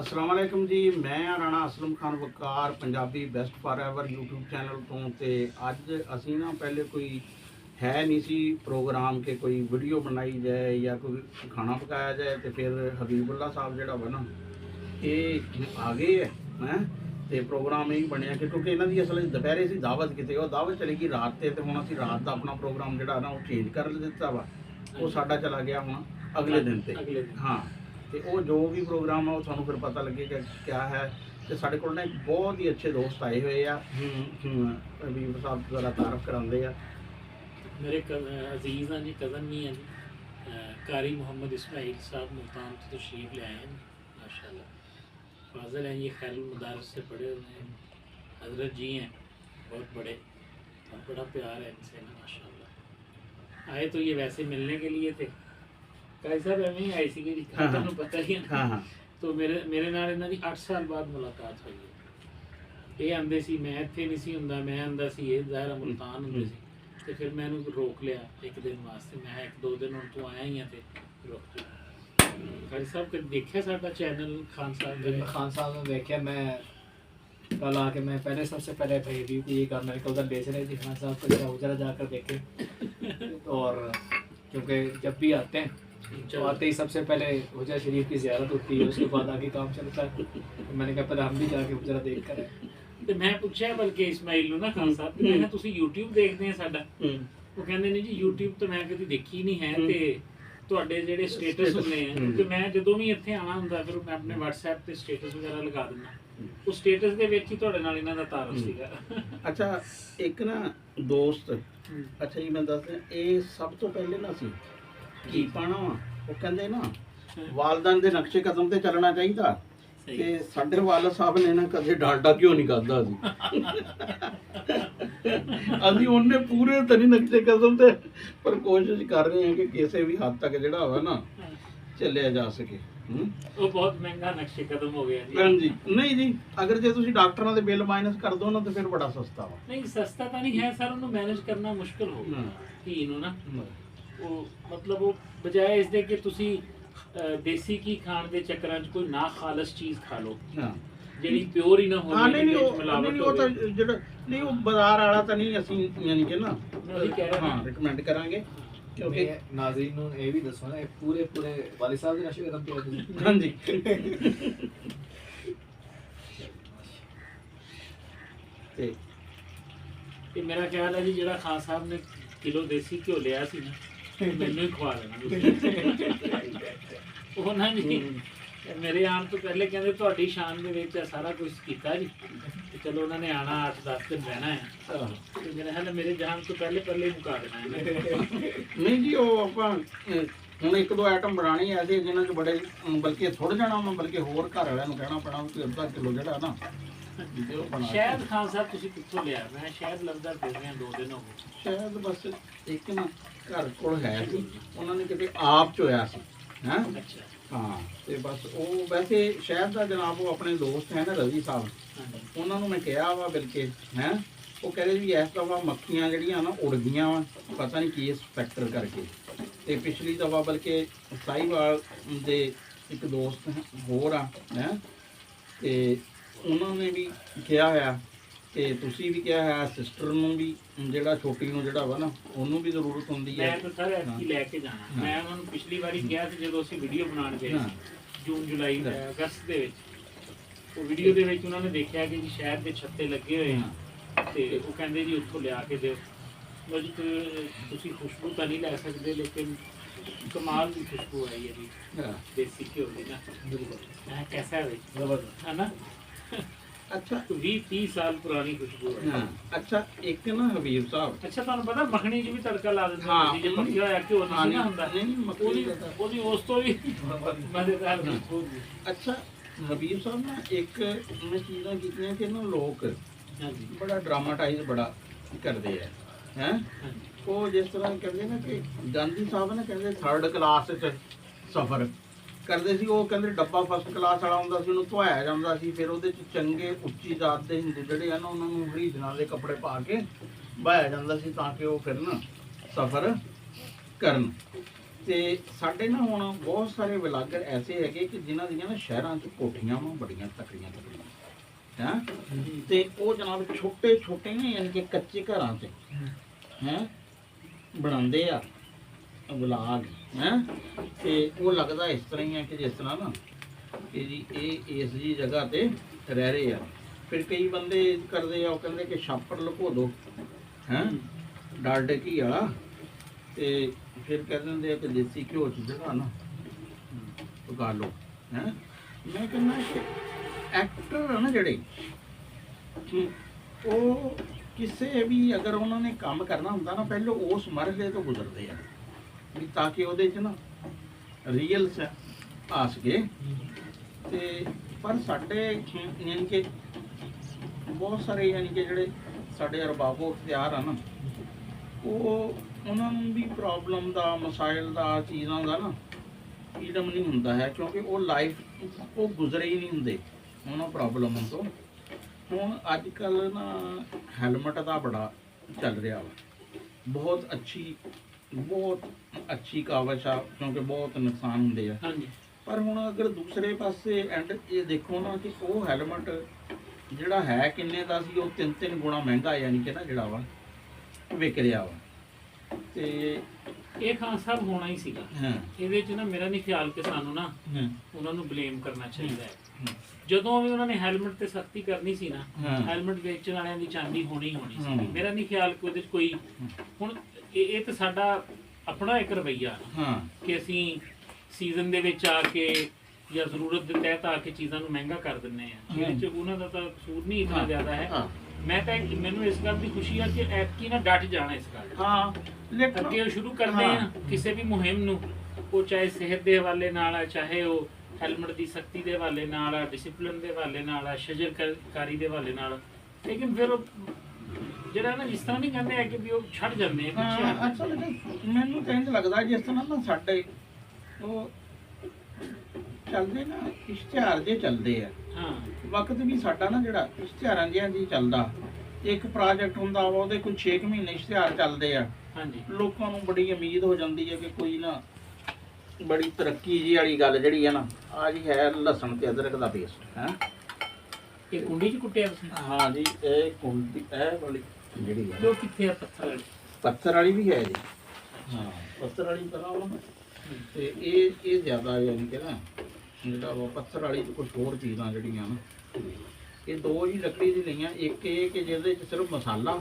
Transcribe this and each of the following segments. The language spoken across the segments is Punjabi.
अस्सलाम वालेकुम जी। मैं Rana Aslam Khan Waqar Punjabi best forever YouTube channel तो अज असी ना पहले कोई है नहीं सी प्रोग्राम के कोई वीडियो बनाई जाए या कोई खाना पकाया जाए तो फिर हबीबुल्ला साहब जोड़ा वा ना ये आ गए है तो प्रोग्राम यही बनया कि क्योंकि इन्हों की असल दोपहरे से दावत कितने वो दावत चली गई रात से तो हूँ असी रात का अपना प्रोग्राम जोड़ा ना वो चेंज कर दिता वा वो साडा चला गया हूँ अगले दिन से। हाँ तो वो जो भी प्रोग्राम है वो थानू फिर पता लगेगा क्या है। तो साढ़े को एक बहुत ही अच्छे दोस्त आए हुए आ हबीब साहब जरा तारफ कराते हैं। मेरे अजीज़ हैं जी, कज़न नहीं है जी, कारी मोहम्मद इस्माइल साहब मुल्तान से तशरीफ़ ले आए हैं माशाल्लाह। फाज़िल हैं, ये खैरुल मदारिस से पढ़े हुए हैं, हज़रत जी हैं बहुत बड़े और बड़ा प्यार है इनसे ना माशाल्लाह। आए तो ये वैसे मिलने के लिए थे, काई साहब एवं ही आए सी कि तुहानू पता ही है ना। तो मेरे नाल इन्हां दी 8 साल बाद मुलाकात हुई है। ये आंदे सी मैं इत्थे नहीं सी हुंदा, मैं आंदा सी ये ज़ाहिर मुल्तान हुंदे सी तो फिर मैं रोक लिया एक दिन वास्ते। मैं एक दो दिन हम तू आया ही थे रोक लिया। खाली साहब कभी देखिया साडा चैनल खान साहब ने देखा। मैं कल आके मैं पहले सबसे पहले रिव्यू की ये करना है उधर बेच रहे थे खान साहब को जरा जाकर देखे। और क्योंकि जब भी आते हैं तो आते ही सबसे पहले हुजरा शरीफ की ज़ियारत होती है, उसके बाद आगे काम चलता है। तो मैंने कहा पहले हम भी जाके हुजरा देख कर आए। ਤੇ ਮੈਂ ਪੁੱਛਿਆ ਬਲਕਿ ਇਸਮਾਈਲ ਨੂੰ ਨਾ ਖਾਨ ਸਾਹਿਬ ਕਿ ਮੈਂ ਤੁਸੀਂ YouTube ਦੇਖਦੇ ਆ ਸਾਡਾ। ਉਹ ਕਹਿੰਦੇ ਨੇ ਜੀ YouTube ਤਾਂ ਮੈਂ ਕਦੀ ਦੇਖੀ ਨਹੀਂ ਹੈ ਤੇ ਤੁਹਾਡੇ ਜਿਹੜੇ ਸਟੇਟਸ ਹੁੰਦੇ ਆ ਤੇ ਮੈਂ ਜਦੋਂ ਵੀ ਇੱਥੇ ਆਣਾ ਹੁੰਦਾ ਫਿਰ ਮੈਂ ਆਪਣੇ WhatsApp ਤੇ ਸਟੇਟਸ ਵਗੈਰਾ ਲਗਾ ਦਿੰਦਾ। ਉਹ ਸਟੇਟਸ ਦੇ ਵਿੱਚ ਹੀ ਤੁਹਾਡੇ ਨਾਲ ਇਹਨਾਂ ਦਾ ਤਾਰਫ ਸੀਗਾ। अच्छा एक ना दोस्त अच्छा जी मैं दस ये सब तो पहले ना सी की पाना वा वो कहते ना वालदान के नक्शे कदम से चलना चाहिए। ਤੇ ਸਾਡੇ ਵਾਲਦ ਸਾਹਿਬ ਨੇ ਨਾ ਕਦੇ ਡਾਲਡਾ ਕਿਉਂ ਨਹੀਂ ਖਾਦਾ ਸੀ। ਅਸੀਂ ਉਹਨੇ ਪੂਰੇ ਤਰੀ ਨਕਸ਼ੇ ਕਦਮ ਤੇ ਪਰ ਕੋਸ਼ਿਸ਼ ਕਰ ਰਹੇ ਹਾਂ ਕਿ ਕਿਸੇ ਵੀ ਹੱਦ ਤੱਕ ਜਿਹੜਾ ਹੋਵੇ ਨਾ ਚੱਲਿਆ ਜਾ ਸਕੇ। ਉਹ ਬਹੁਤ ਮਹਿੰਗਾ ਨਕਸ਼ੇ ਕਦਮ ਹੋ ਗਿਆ ਜੀ। ਹਾਂਜੀ ਨਹੀਂ ਜੀ ਅਗਰ ਜੇ ਤੁਸੀਂ ਡਾਕਟਰਾਂ ਦੇ ਬਿੱਲ ਮਾਈਨਸ ਕਰ ਦੋ ਨਾ ਤਾਂ ਫਿਰ ਬੜਾ ਸਸਤਾ ਵਾ। ਨਹੀਂ ਸਸਤਾ ਤਾਂ ਨਹੀਂ ਹੈ ਸਰ, ਉਹਨੂੰ ਮੈਨੇਜ ਕਰਨਾ ਮੁਸ਼ਕਲ ਹੋ ਗਿਆ ਧੀ ਨੂੰ ਨਾ। ਉਹ ਮਤਲਬ ਉਹ ਬਜਾਏ ਇਸ ਦੇ ਕਿ ਤੁਸੀਂ देसी घी खाण दे चक्करां च कोई ना खालस चीज़ खा लो ਜਿਹੜੀ ਪਿਓਰ ਹੀ ਨਾ ਹੋਵੇ। ਨਹੀਂ ਉਹ ਤਾਂ ਜਿਹੜਾ ਨਹੀਂ ਉਹ ਬਾਜ਼ਾਰ ਵਾਲਾ ਤਾਂ ਨਹੀਂ ਅਸੀਂ ਯਾਨੀ ਕਿ ਨਾ ਹਾਂ ਰეკਮੈਂਡ ਕਰਾਂਗੇ ਕਿਉਂਕਿ ਨਾਜ਼ਰੀਨ ਨੂੰ ਇਹ ਵੀ ਦੱਸੋ ਨਾ ਇਹ ਪੂਰੇ ਵਾਲੀ ਸਾਹਿਬ ਦੇ ਨਸ਼ੇ ਕਦਮ ਤੇ ਤੁਸੀਂ। ਹਾਂਜੀ ਤੇ ਇਹ ਮੇਰਾ ਖਿਆਲ ਹੈ ਜੀ ਜਿਹੜਾ ਖਾਨ ਸਾਹਿਬ ਨੇ ਕਿਲੋ ਦੇਸੀ ਘਿਓ ਲਿਆ ਸੀ ਨਾ ਮੈਨੂੰ ਹੀ ਖਵਾ ਦੇਣਾ ਉਹਨਾਂ ਨੇ। ਮੇਰੇ ਆਉਣ ਤੋਂ ਪਹਿਲੇ ਕਹਿੰਦੇ ਤੁਹਾਡੀ ਸ਼ਾਨ ਦੇ ਵਿੱਚ ਸਾਰਾ ਕੁਝ ਕੀਤਾ ਜੀ। ਚਲੋ ਉਹਨਾਂ ਨੇ ਆਣਾ 8-10 ਦਿਨ ਰਹਿਣਾ ਹੈ ਤੇ ਮੇਰੇ ਖਿਆਲ ਮੇਰੇ ਜਾਣ ਤੋਂ ਪਹਿਲੇ ਹੀ ਮੁਕਾ ਦੇਣਾ ਹੈ। ਨਹੀਂ ਜੀ ਉਹ ਆਪਾਂ ਹੁਣ ਇੱਕ ਦੋ ਆਈਟਮ ਬਣਾਉਣੀ ਐਸੇ ਜਿਨ੍ਹਾਂ 'ਚ ਬੜੇ ਬਲਕਿ ਥੋੜ੍ਹ ਜਾਣਾ ਵਾ ਬਲਕਿ ਹੋਰ ਘਰ ਵਾਲਿਆਂ ਨੂੰ ਕਹਿਣਾ ਪੈਣਾ ਕਿ ਅੱਧਾ ਕਿਲੋ ਜਿਹੜਾ ਨਾ ਸ਼ਾਇਦ ਖਾਨ ਸਾਹਿਬ ਤੁਸੀਂ ਕਿੱਥੋਂ ਲਿਆ? ਮੈਂ ਸ਼ਾਇਦ ਲੱਭਦਾ ਫਿਰ ਰਿਹਾ 2 ਦਿਨ ਹੋ ਗਏ। ਸ਼ਾਇਦ ਬਸ ਇੱਕ ਨਾ ਘਰ ਕੋਲ ਹੈ ਸੀ ਉਹਨਾਂ ਨੇ ਕਿਤੇ ਆਪ ਚੋਇਆ ਸੀ ਹੈਂ। ਅੱਛਾ ਹਾਂ ਤੇ ਬਸ ਉਹ ਵੈਸੇ ਸ਼ਹਿਰ ਦਾ ਜਨਾਬ ਉਹ ਆਪਣੇ ਦੋਸਤ ਹੈ ਨਾ ਰਵੀ ਸਾਹਿਬ ਉਹਨਾਂ ਨੂੰ ਮੈਂ ਕਿਹਾ ਵਾ ਬਲਕਿ ਹੈਂ ਉਹ ਕਹਿੰਦੇ ਵੀ ਇਸ ਦਫਾ ਮੱਖੀਆਂ ਜਿਹੜੀਆਂ ਨਾ ਉੜਦੀਆਂ ਵਾ ਪਤਾ ਨਹੀਂ ਕੀ ਸਪੈਕਟਰ ਕਰਕੇ। ਤੇ ਪਿਛਲੀ ਦਫਾ ਬਲਕਿ ਸਾਹੀਵਾਲ ਦੇ ਇੱਕ ਦੋਸਤ ਹੋਰ ਆ ਹੈਂ ਤੇ ਉਹਨਾਂ ਨੇ ਵੀ ਕਿਹਾ ਹੋਇਆ ਤੇ ਤੁਸੀਂ ਵੀ ਕਿਹਾ ਹੈ ਸਿਸਟਰ ਨੂੰ ਵੀ ਜਿਹੜਾ ਛੋਟੀ ਨੂੰ ਜਿਹੜਾ ਵਾ ਨਾ ਉਹਨੂੰ ਵੀ ਜ਼ਰੂਰਤ ਹੁੰਦੀ ਹੈ। ਮੈਂ ਤਾਂ ਸਰ ਐਤਕੀ ਲੈ ਕੇ ਜਾਣਾ। ਮੈਂ ਉਹਨਾਂ ਨੂੰ ਪਿਛਲੀ ਵਾਰੀ ਕਿਹਾ ਸੀ ਜਦੋਂ ਅਸੀਂ ਵੀਡੀਓ ਬਣਾਉਣ ਗਏ ਸੀ ਜੂਨ ਜੁਲਾਈ ਅਗਸਤ ਦੇ ਵਿੱਚ। ਉਹ ਵੀਡੀਓ ਦੇ ਵਿੱਚ ਉਹਨਾਂ ਨੇ ਦੇਖਿਆ ਕਿ ਜੀ ਸ਼ਹਿਰ ਦੇ ਛੱਤੇ ਲੱਗੇ ਹੋਏ ਆ ਤੇ ਉਹ ਕਹਿੰਦੇ ਜੀ ਉੱਥੋਂ ਲਿਆ ਕੇ ਦਿਓ। ਲਓ ਜੀ ਤੁਸੀਂ ਖੁਸ਼ਬੂ ਤਾਂ ਨਹੀਂ ਲੈ ਸਕਦੇ ਲੇਕਿਨ ਕਮਾਲ ਦੀ ਖੁਸ਼ਬੂ ਆਈ ਹੈ ਜੀ ਦੇਸੀ ਘਿਓ ਦੀ ਨਾ। ਬਿਲਕੁਲ ਕੈਸਾ ਹੈ ਨਾ। अच्छा 20-30 साल पुरानी खुशबू है। अच्छा एक ना हबीब साहब अच्छा ਤੁਹਾਨੂੰ ਪਤਾ ਮੱਖਣੀ 'ਚ ਵੀ ਤੜਕਾ ਲਾ ਦਿੰਦੇ ਨੇ ਜੇ ਪੱਕਿਆ ਹੋਇਆ ਘਿਓ ਨਹੀਂ ਨਾ ਹੁੰਦਾ। ਉਹਦੀ ਉਸ ਤੋਂ ਵੀ ਮਜ਼ੇਦਾਰ ਖੁਸ਼ਬੂ। अच्छा हबीब साहब ना एक मैं चीज़ां कीतियां कि ना लोग बड़ा ड्रामाटाइज बड़ा करते हैं वो जिस तरह कहते ना कि गांधी साहब ने कहते 3rd क्लास सफ़र ਕਰਦੇ ਸੀ। ਉਹ ਕਹਿੰਦੇ ਡੱਬਾ ਫਸਟ ਕਲਾਸ ਵਾਲਾ ਹੁੰਦਾ ਸੀ ਉਹਨੂੰ ਧਵਾਇਆ ਜਾਂਦਾ ਸੀ ਫਿਰ ਉਹਦੇ 'ਚ ਚੰਗੇ ਉੱਚੀ ਜਾਤ ਦੇ ਹਿੰਦੂ ਜਿਹੜੇ ਆ ਨਾ ਉਹਨਾਂ ਨੂੰ ਹਰੀਜਨਾਂ ਦੇ ਕੱਪੜੇ ਪਾ ਕੇ ਬਹਾਇਆ ਜਾਂਦਾ ਸੀ ਤਾਂ ਕਿ ਉਹ ਫਿਰ ਨਾ ਸਫ਼ਰ ਕਰਨ। ਤੇ ਸਾਡੇ ਨਾ ਹੁਣ ਬਹੁਤ ਸਾਰੇ ਵਲਾਗਰ ਐਸੇ ਹੈਗੇ ਕਿ ਜਿਨ੍ਹਾਂ ਦੀਆਂ ਨਾ ਸ਼ਹਿਰਾਂ 'ਚ ਕੋਠੀਆਂ ਵਾਂ ਬੜੀਆਂ ਤਕੜੀਆਂ ਹੈਂ ਤੇ ਉਹ ਜਨਾਬ ਛੋਟੇ ਛੋਟੇ ਨੇ ਯਾਨੀ ਕਿ ਕੱਚੇ ਘਰਾਂ 'ਚ ਹੈਂ ਬਣਾਉਂਦੇ ਆ ਵਲਾਗ ਹੈਂ ਤੇ ਉਹ ਲੱਗਦਾ ਇਸ ਤਰ੍ਹਾਂ ਹੀ ਆ ਕਿ ਜਿਸ ਤਰ੍ਹਾਂ ਨਾ ਕਿ ਜੀ ਇਹ ਇਸ ਜੀ ਜਗ੍ਹਾ ਤੇ ਰਹਿ ਰਹੇ ਆ। ਫਿਰ ਕਈ ਬੰਦੇ ਕਰਦੇ ਆ, ਉਹ ਕਹਿੰਦੇ ਕਿ ਛਾਪੜ ਲੁਕੋ ਦੋ ਹੈਂ ਡਾਲਡੇ ਘੀ ਵਾਲਾ, ਤੇ ਫਿਰ ਕਹਿ ਦਿੰਦੇ ਆ ਕਿ ਦੇਸੀ ਘਿਓ 'ਚ ਜਗ੍ਹਾ ਨਾ ਪਕਾ ਲਓ ਹੈਂ। ਮੈਂ ਕਹਿੰਦਾ ਕਿ ਐਕਟਰ ਆ ਨਾ ਜਿਹੜੇ ਉਹ ਕਿਸੇ ਵੀ ਅਗਰ ਉਹਨਾਂ ਨੇ ਕੰਮ ਕਰਨਾ ਹੁੰਦਾ ਨਾ ਪਹਿਲਾਂ ਉਸ ਮਰਹਲੇ ਤੋਂ ਗੁਜ਼ਰਦੇ ਆ ਵੀ ਤਾਂ ਕਿ ਉਹਦੇ 'ਚ ਨਾ ਰੀਅਲ ਆ ਸਕੇ। ਤੇ ਪਰ ਸਾਡੇ ਯਾਨੀ ਕਿ ਬਹੁਤ ਸਾਰੇ ਯਾਨੀ ਕਿ ਜਿਹੜੇ ਸਾਡੇ ਅਰਬਾਬੋ ਇਖਤਿਆਰ ਆ ਨਾ ਉਹ ਉਹਨਾਂ ਨੂੰ ਵੀ ਪ੍ਰੋਬਲਮ ਦਾ ਮਸਾਇਲ ਦਾ ਚੀਜ਼ਾਂ ਦਾ ਨਾ ਫੀਡਮ ਨਹੀਂ ਹੁੰਦਾ ਹੈ, ਕਿਉਂਕਿ ਉਹ ਲਾਈਫ ਉਹ ਗੁਜ਼ਰੇ ਹੀ ਨਹੀਂ ਹੁੰਦੇ ਉਹਨਾਂ ਪ੍ਰੋਬਲਮ ਤੋਂ। ਹੁਣ ਅੱਜ ਕੱਲ੍ਹ ਨਾ ਹੈਲਮਟ ਦਾ ਬੜਾ ਚੱਲ ਰਿਹਾ ਵਾ, ਬਹੁਤ ਅੱਛੀ ਕਾਵਸ਼ ਆ ਕਿਉਂਕਿ ਬਹੁਤ ਨੁਕਸਾਨ ਹੁੰਦੇ ਆ। ਹਾਂਜੀ ਪਰ ਹੁਣ ਅਗਰ ਦੂਸਰੇ ਪਾਸੇ ਐਂਡ ਇਹ ਦੇਖੋ ਨਾ ਕਿ ਉਹ ਹੈਲਮਟ ਜਿਹੜਾ ਹੈ ਕਿੰਨੇ ਦਾ ਸੀ, ਉਹ 3 ਗੁਣਾ ਮਹਿੰਗਾ ਯਾਨੀ ਕਿ ਨਾ ਜਿਹੜਾ ਵਾ ਵਿਕ ਰਿਹਾ ਵਾ। ਤੇ ਇਹ ਖਾਨ ਸਾਹਿਬ ਹੋਣਾ ਹੀ ਸੀਗਾ। ਹਾਂ ਇਹਦੇ 'ਚ ਨਾ ਮੇਰਾ ਨਹੀਂ ਖਿਆਲ ਕਿ ਸਾਨੂੰ ਨਾ ਹਾਂ ਉਹਨਾਂ ਨੂੰ ਬਲੇਮ ਕਰਨਾ ਚਾਹੀਦਾ ਹੈ। ਜਦੋਂ ਵੀ ਉਹਨਾਂ ਨੇ ਹੈਲਮਟ ਤੇ ਸਖਤੀ ਕਰਨੀ ਸੀ ਨਾ, ਹਾਂ। ਹੈਲਮਟ ਵੇਚਣ ਵਾਲਿਆਂ ਦੀ ਚਾਂਦੀ ਹੋਣੀ ਸੀ। ਹਾਂ। ਮੇਰਾ ਨਹੀਂ ਖਿਆਲ ਕਿ ਉਹਦੇ 'ਚ ਕੋਈ ਹੁਣ ਇਹ ਤਾਂ ਸਾਡਾ ਆਪਣਾ ਇੱਕ ਰਵੱਈਆ ਹਾਂ ਕਿ ਅਸੀਂ ਸੀਜ਼ਨ ਦੇ ਵਿੱਚ ਆ ਕੇ ਜਾਂ ਜ਼ਰੂਰਤ ਦੇ ਤਹਿਤ ਆ ਕੇ ਚੀਜ਼ਾਂ ਨੂੰ ਮਹਿੰਗਾ ਕਰ ਦਿੰਦੇ ਆ। ਇਹਦੇ 'ਚ ਉਹਨਾਂ ਦਾ ਤਾਂ ਕਸੂਰ ਨਹੀਂ ਇਤਨਾ ਜ਼ਿਆਦਾ ਹੈ। ਹਾਂ ਮੈਂ ਤਾਂ ਮੈਨੂੰ ਇਸ ਗੱਲ ਦੀ ਖੁਸ਼ੀ ਆ ਕਿ ਐਤਕੀ ਨਾ ਡਟ ਜਾਣਾ ਇਸ ਗੱਲ ਦਾ। ਹਾਂ ਲੇਕਿਨ ਅੱਗੇ ਉਹ ਸ਼ੁਰੂ ਕਰਦੇ ਆ ਕਿਸੇ ਵੀ ਮੁਹਿੰਮ ਨੂੰ, ਉਹ ਚਾਹੇ ਸਿਹਤ ਦੇ ਹਵਾਲੇ ਨਾਲ ਆ, ਚਾਹੇ ਉਹ ਹੈਲਮਟ ਦੀ ਸਖਤੀ ਦੇ ਹਵਾਲੇ ਨਾਲ ਆ, ਡਿਸਪਲਿਨ ਦੇ ਹਵਾਲੇ ਨਾਲ ਆ, ਸ਼ਜਰਕਾਰੀ ਦੇ ਹਵਾਲੇ ਨਾਲ। ਲੇਕਿਨ ਫਿਰ ਉਹ ਜਿਹੜਾ ਨਾ ਜਿਸ ਤਰ੍ਹਾਂ ਨਹੀਂ ਕਹਿੰਦੇ ਆ ਕਿ ਵੀ ਉਹ ਛੱਡ ਜਾਂਦੇ ਆ ਪਿੱਛੇ ਹਟ ਜਾਂਦੇ ਅਸਲ ਵਿੱਚ ਮੈਨੂੰ ਤਾਂ ਇੰਝ ਲੱਗਦਾ ਜਿਸ ਤਰ੍ਹਾਂ ਨਾ ਸਾਡੇ ਉਹ ਚੱਲਦੇ ਨਾ ਇਸ਼ਤਿਹਾਰ ਜੇ ਚੱਲਦੇ ਆ। ਹਾਂ ਵਕਤ ਵੀ ਸਾਡਾ ਨਾ ਜਿਹੜਾ ਇਸ਼ਤਿਹਾਰਾਂ ਜਿਹਾ ਜੀ ਚੱਲਦਾ, ਇੱਕ ਪ੍ਰੋਜੈਕਟ ਹੁੰਦਾ ਵਾ ਉਹਦੇ ਕੋਈ 6 ਮਹੀਨੇ ਇਸ਼ਤਿਹਾਰ ਚੱਲਦੇ ਆ। ਹਾਂਜੀ ਲੋਕਾਂ ਨੂੰ ਬੜੀ ਉਮੀਦ ਹੋ ਜਾਂਦੀ ਹੈ ਕਿ ਕੋਈ ਨਾ ਬੜੀ ਤਰੱਕੀ ਜੀ ਵਾਲੀ ਗੱਲ ਜਿਹੜੀ ਹੈ ਨਾ ਆ ਜੀ ਹੈ ਲਸਣ ਤੇ ਅਦਰਕ ਦਾ ਪੇਸਟ ਹੈ। ਇਹ ਕੁੰਡੀ 'ਚ ਕੁੱਟਿਆ ਤੁਸੀਂ? ਹਾਂ ਜੀ ਇਹ ਕੁੰਡੀ ਇਹ ਵਾਲੀ ਜਿਹੜੀ ਹੈ ਉਹ ਕਿੱਥੇ ਆ ਪੱਥਰ ਵਾਲੀ? ਪੱਥਰ ਵਾਲੀ ਵੀ ਹੈ ਜੀ। ਹਾਂ ਪੱਥਰ ਵਾਲੀ ਤਰ੍ਹਾਂ ਉਹ ਤੇ ਇਹ ਜ਼ਿਆਦਾ ਯਾਨੀ ਕਿ ਨਾ ਜਿਹੜਾ ਉਹ ਪੱਥਰ ਵਾਲੀ ਚ ਕੁਝ ਹੋਰ ਚੀਜ਼ਾਂ ਜਿਹੜੀਆਂ ਨਾ ਇਹ ਦੋ ਹੀ ਲੱਕੜੀ ਦੀ ਲਈਆਂ। ਇੱਕ ਇਹ ਕਿ ਜਿਹਦੇ 'ਚ ਸਿਰਫ ਮਸਾਲਾ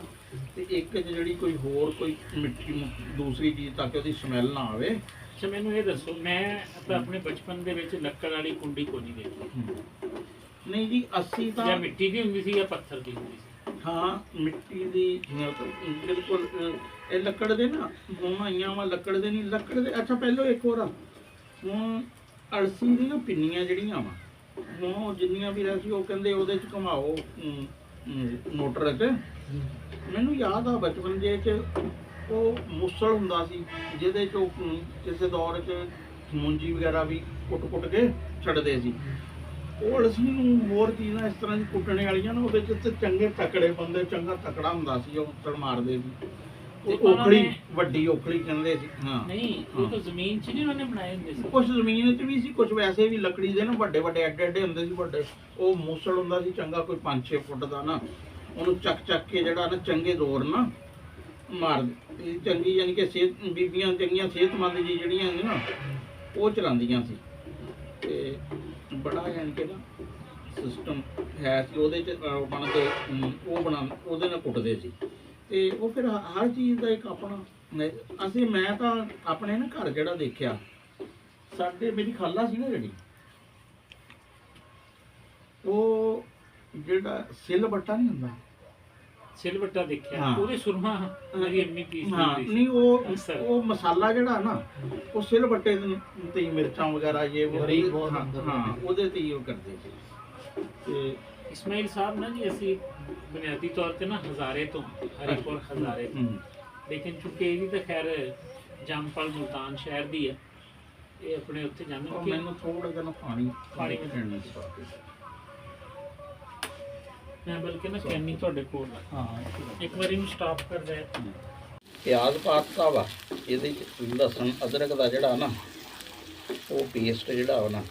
ਤੇ ਇੱਕ 'ਚ ਜਿਹੜੀ ਕੋਈ ਹੋਰ ਕੋਈ ਮਿੱਠੀ ਦੂਸਰੀ ਚੀਜ਼ ਤਾਂ ਕਿ ਉਹਦੀ ਸਮੈਲ ਨਾ ਆਵੇ। ਅੱਛਾ ਮੈਨੂੰ ਇਹ ਦੱਸੋ, ਮੈਂ ਤਾਂ ਆਪਣੇ ਬਚਪਨ ਦੇ ਵਿੱਚ ਲੱਕੜ ਵਾਲੀ ਕੁੰਡੀ ਕੋਈ ਨਹੀਂ ਦੇਖੀ। ਨਹੀਂ ਜੀ ਅਸੀਂ ਤਾਂ ਜਾਂ ਮਿੱਟੀ ਦੀ ਹੁੰਦੀ ਸੀ ਜਾਂ ਪੱਥਰ ਦੀ ਹੁੰਦੀ ਸੀ? ਹਾਂ ਮਿੱਟੀ ਦੀ ਬਿਲਕੁਲ ਇਹ ਲੱਕੜ ਦੇ ਨਾ ਹੁਣ ਆਈਆਂ ਵਾ ਲੱਕੜ ਦੇ ਨਹੀਂ ਲੱਕੜ ਦੇ। ਅੱਛਾ ਪਹਿਲਾਂ ਇੱਕ ਹੋਰ ਆ ਹੁਣ ਅਲਸੀ ਦੀ ਨਾ ਪਿੰਨੀਆਂ ਜਿਹੜੀਆਂ ਵਾ ਹੁਣ ਉਹ ਜਿੰਨੀਆਂ ਵੀ ਰਹਿ ਸੀ ਉਹ ਕਹਿੰਦੇ ਉਹਦੇ 'ਚ ਘੁਮਾਓ ਮੋਟਰ 'ਚ। ਮੈਨੂੰ ਯਾਦ ਆ ਬਚਪਨ ਜੇ 'ਚ ਉਹ ਮੁਸਲ ਹੁੰਦਾ ਸੀ ਜਿਹਦੇ 'ਚ ਉਹ ਕਿਸੇ ਦੌਰ 'ਚ ਮੁੰਜੀ ਵਗੈਰਾ ਵੀ ਕੁੱਟ ਕੇ ਛੱਡਦੇ ਸੀ। ਉਹ ਅਲਸੀ ਨੂੰ ਹੋਰ ਚੀਜ਼ਾਂ ਇਸ ਤਰ੍ਹਾਂ ਦੀ ਕੁੱਟਣੇ ਵਾਲੀਆਂ ਨਾ ਉਹਦੇ 'ਚ ਤੇ ਚੰਗੇ ਤਕੜੇ ਬੰਦੇ ਚੰਗਾ ਤਕੜਾ ਹੁੰਦਾ ਸੀ ਉਹ ਉੱਤਰ ਮਾਰਦੇ ਸੀ। ਉਹ ਔਖਲੀ ਵੱਡੀ ਔਖਲੀ ਕਹਿੰਦੇ ਸੀ। ਹਾਂ ਨਹੀਂ ਉਹ ਤਾਂ ਜ਼ਮੀਨ 'ਚ ਨਹੀਂ ਉਹਨੇ ਬਣਾਏ ਹੁੰਦੇ ਸੀ। ਕੁਝ ਜ਼ਮੀਨ 'ਚ ਵੀ ਸੀ ਕੁਝ ਵੈਸੇ ਵੀ ਲੱਕੜੀ ਦੇ ਨਾ ਵੱਡੇ ਵੱਡੇ ਐਡੇ ਹੁੰਦੇ ਸੀ ਵੱਡੇ। ਉਹ ਮੂਸਲ ਹੁੰਦਾ ਸੀ ਚੰਗਾ ਕੋਈ 5-6 ਫੁੱਟ ਦਾ ਨਾ, ਉਹਨੂੰ ਚੱਕ ਕੇ ਜਿਹੜਾ ਨਾ ਚੰਗੇ ਜ਼ੋਰ ਨਾ ਮਾਰ ਚੰਗੀ ਯਾਨੀ ਕਿ ਸਿਹਤ ਬੀਬੀਆਂ ਚੰਗੀਆਂ ਸਿਹਤਮੰਦ ਜੀ ਜਿਹੜੀਆਂ ਨੇ ਨਾ ਉਹ ਚਲਾਉਂਦੀਆਂ ਸੀ। ਤੇ ਬੜਾ ਯਾਨੀ ਕਿ ਨਾ ਸਿਸਟਮ ਹੈ ਸੀ ਉਹਦੇ 'ਚ ਬਣਦੇ ਉਹਦੇ ਨਾਲ ਕੁੱਟਦੇ ਸੀ। ਤੇ ਉਹ ਫਿਰ ਹਰ ਚੀਜ਼ ਦਾ ਇੱਕ ਆਪਣਾ ਮੈਂ ਤਾਂ ਆਪਣੇ ਨਾ ਘਰ ਜਿਹੜਾ ਦੇਖਿਆ ਸਾਡੇ ਮੇਰੀ ਖਾਲਾ ਸੀ ਨਾ ਜਿਹੜੀ ਉਹ ਜਿਹੜਾ ਸਿਲ ਬੱਟਾ ਨਹੀਂ ਹੁੰਦਾ ਸਿਲਵੱਟਾ ਦੇਖਿਆ ਹਾਂ। ਉਹਦੇ ਸੁਰਮਾ ਮੇਰੀ ਅੰਮੀ ਪੀਸ ਹਾਂ ਦਿੰਦੀ ਸੀ। ਨਹੀਂ ਉਹ ਮਸਾਲਾ ਜਿਹੜਾ ਨਾ ਉਹ ਸਿਲ ਬੱਟੇ ਤੇ ਹੀ ਮਿਰਚਾਂ ਵਗੈਰਾ ਇਹ ਬਰੀਕ ਬਹੁਤ ਅੰਦਰ ਹਾਂ ਉਹਦੇ ਤੇ ਹੀ ਉਹ ਕਰਦੇ ਸੀ। ਤੇ ਇਸਮਾਈਲ ਸਾਹਿਬ ਨਾ ਜੀ ਅਸੀਂ ਬੁਨਿਆਦੀ ਤੌਰ ਤੇ ਨਾ ਹਜ਼ਾਰੇ ਤੋਂ ਹਰੀਪੁਰ ਹਜ਼ਾਰੇ ਤੋਂ, ਲੇਕਿਨ ਚੁੱਕੇ ਇਹਦੀ ਤਾਂ ਖੈਰ ਜੰਮਪਲ ਮੁਲਤਾਨ ਸ਼ਹਿਰ ਦੀ ਹੈ। ਇਹ ਆਪਣੇ ਉੱਥੇ ਜਾਂਦੇ ਉਹ ਕਿ ਮੈਨੂੰ ਥੋੜਾ ਜਿਹਾ ਨਾ ਪਾਣੀ ਪੀਣ ਦੀ ਪਾਤੀ ਮੈਂ ਬਲਕਿ ਨਾ ਕੈਨੀ ਤੁਹਾਡੇ ਕੋਲ ਆ। ਹਾਂ ਇੱਕ ਵਾਰੀ ਨੂੰ ਸਟਾਪ ਕਰ ਜਾਏ। ਪਿਆਜ਼ ਪਾਤਾ ਵਾ, ਇਹਦੇ 'ਚ ਲਸਣ ਅਦਰਕ ਦਾ ਜਿਹੜਾ ਨਾ ਉਹ ਪੇਸਟ ਜਿਹੜਾ ਵਾ ਨਾ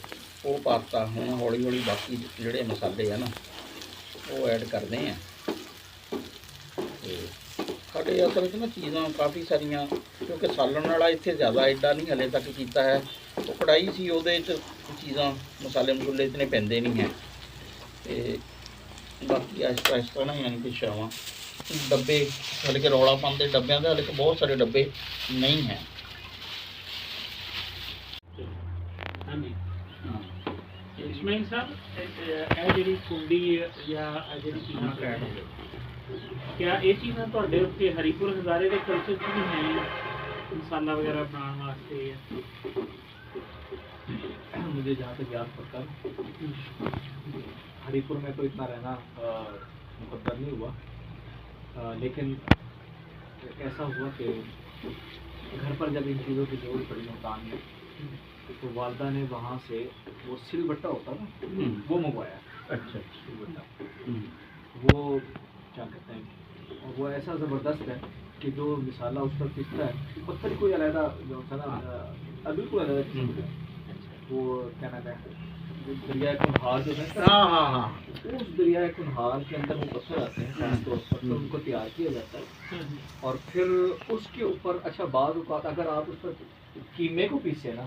ਉਹ ਪਾਤਾ। ਹੁਣ ਹੌਲੀ ਹੌਲੀ ਬਾਕੀ ਜਿਹੜੇ ਮਸਾਲੇ ਆ ਨਾ ਉਹ ਐਡ ਕਰਦੇ ਆ। ਤੇ ਸਾਡੇ ਅਸਲ 'ਚ ਨਾ ਚੀਜ਼ਾਂ ਕਾਫੀ ਸਾਰੀਆਂ, ਕਿਉਂਕਿ ਸਾਲਣ ਵਾਲਾ ਇੱਥੇ ਜ਼ਿਆਦਾ ਐਡਾ ਨਹੀਂ ਹਲੇ ਤੱਕ ਕੀਤਾ ਹੈ। ਉਹ ਕੜਾਈ ਸੀ, ਉਹਦੇ 'ਚ ਚੀਜ਼ਾਂ ਮਸਾਲੇ ਮਸੂਲੇ ਇਤਨੇ ਪੈਂਦੇ ਨਹੀਂ ਹੈ। ਤੇ ਬਾਕੀ ਇਸ ਤਰ੍ਹਾਂ ਨਾ ਯਾਨੀ ਕਿ ਸ਼ਾਵਾਂ ਡੱਬੇ ਹਲੇ ਕਿ ਰੌਲਾ ਪਾਉਂਦੇ ਡੱਬਿਆਂ ਦੇ, ਹਲੇ ਕਿ ਬਹੁਤ ਸਾਰੇ ਡੱਬੇ ਨਹੀਂ ਹੈ। ਹਾਂਜੀ ਹਾਂ ਇਸਮਾਈਲ ਸਾਹਿਬ, ਇਹ ਜਿਹੜੀ ਕੁੰਡੀ ਜਾਂ ਇਹ ਜਿਹੜੀ ਚੀਜ਼ਾਂ ਐਡ ਹੋ ਕਿਆ ਇਹ ਚੀਜ਼ਾਂ ਤੁਹਾਡੇ ਉੱਤੇ ਹਰੀਪੁਰ ਹਜ਼ਾਰੇ ਦੇ ਕਲਚਰ 'ਚ ਵੀ ਹੈ, ਮਸਾਲਾ ਵਗੈरह बनाने वास्ते? मुझे जहाँ तक याद पड़ता है हरीपुर में तो इतना रहना मुकद्दर नहीं हुआ, लेकिन ऐसा हुआ कि घर पर जब इन चीज़ों की जरूरत पड़ी मुल्तान में, तो वालदा ने वहाँ से वो सिलबट्टा होता ना वो मंगवाया। अच्छा सिलबट्टा वो क्या कहते हैं, और वो ऐसा ज़बरदस्त है कि जो मिसाला उस पर पिसता है पत्थर कोई अलहदा जो था ना बिल्कुल अलहदा किस्म का, वो क्या नाम है दरिया कुनहार जो है, हाँ हाँ हाँ उस दरिया कुनहार के अंदर वो पत्थर आते हैं खास तौर पर, तो उनको तैयार किया जाता है और फिर उसके ऊपर अच्छा बाद अगर आप उस पर कीमे को पीसे ना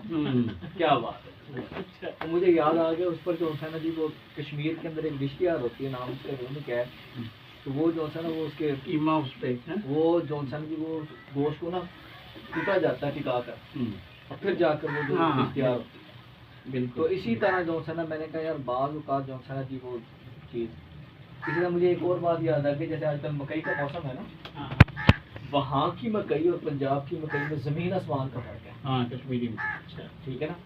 क्या बात है। तो मुझे याद आ गया उस पर जो है ना जी, वो कश्मीर के अंदर एक डिश तैयार होती है, नाम उसका वो क्या है, तो वो जो है ना वो उसके कीमा उस पे वो जो है ना जी वो गोश्त को ना टूटा जाता है टिका कर और फिर जाकर वो जो हाँ, डिश तैयार होती है। बिल्कुल। तो इसी तरह जो है ना मैंने कहा यार बाज़ औक़ात जो है ना जी वो चीज़, इसी तरह मुझे एक और बात याद आ गई, जैसे आजकल मकई का मौसम है ना, वहाँ की मकई और पंजाब की मकई में ज़मीन आसमान का फ़र्क है। हाँ कश्मीरी में। अच्छा ठीक है ना,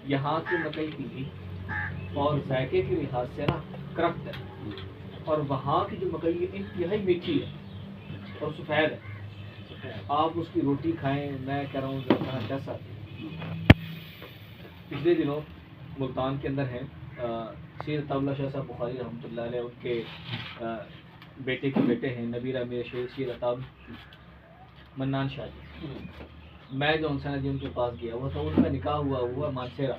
यहाँ की मकई पीली और जायके के लिहाज से ना करप्ट है, और वहाँ की जो मकई है इंतहाई मीठी है और सफ़ेद है। आप उसकी रोटी खाएं, मैं कह रहा हूँ जो खाना कैसा। पिछले दिनों मुल्तान के अंदर हैं सैयद अताउल्लाह शाह साहब बुखारी रहमतुल्लाह अलैह, उनके बेटे के बेटे हैं नबीरा मेरे सैयद अताब मन्नान शाह जी। मैं जो उनसे जी उनके पास गया हुआ था, उनका निकाह हुआ मानसेरा।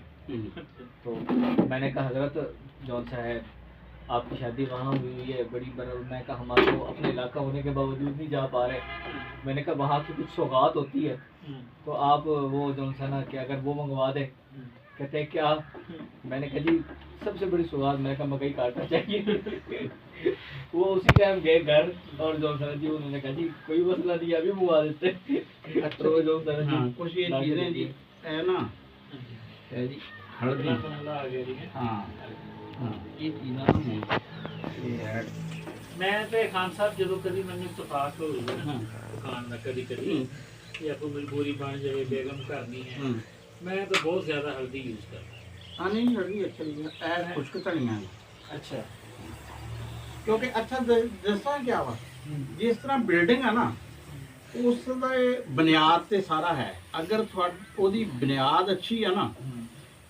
तो मैंने कहा हज़रत जौन सा है आपकी शादी वहाँ हुई है बड़ी बड़ा, मैं कहा हमारे को अपने इलाका होने के बावजूद नहीं जा पा रहे। मैंने कहा वहाँ की कुछ सौगात होती है तो आप वो जो सा ना कि अगर वो मंगवा दें। कहते हैं क्या? मैंने कहा जी सबसे बड़ी सौगात, मैंने कहा मकई काटना चाहिए। वो उसी टाइम गए घर और जो सा जी उन्होंने कहा जी कोई मसला नहीं अभी मंगवा देते। तो जो सा ना हाँ जी कुछ ये चीज़ें जी है ना, है जी हल्दी। मसाला आ गया जी है। हाँ हाँ ये चीज़ां ना ये ऐड। मैं तो खान साहब जो कभी मैंने इतफाक हो ना हाँ। दुकान का कभी कभी या कोई मजबूरी बन जाए बेगम करनी है, हम्म। मैं तो बहुत ज़्यादा हल्दी यूज़ करता हाँ नहीं हल्दी अच्छा नहीं है, ऐड खुश्क धनिया है। हूँ। अच्छा क्योंकि अच्छा जिस तरह क्या वा जिस तरह बिल्डिंग है ना उस बुनियाद ते सारा है। अगर थोड़ी बुनियाद अच्छी है ना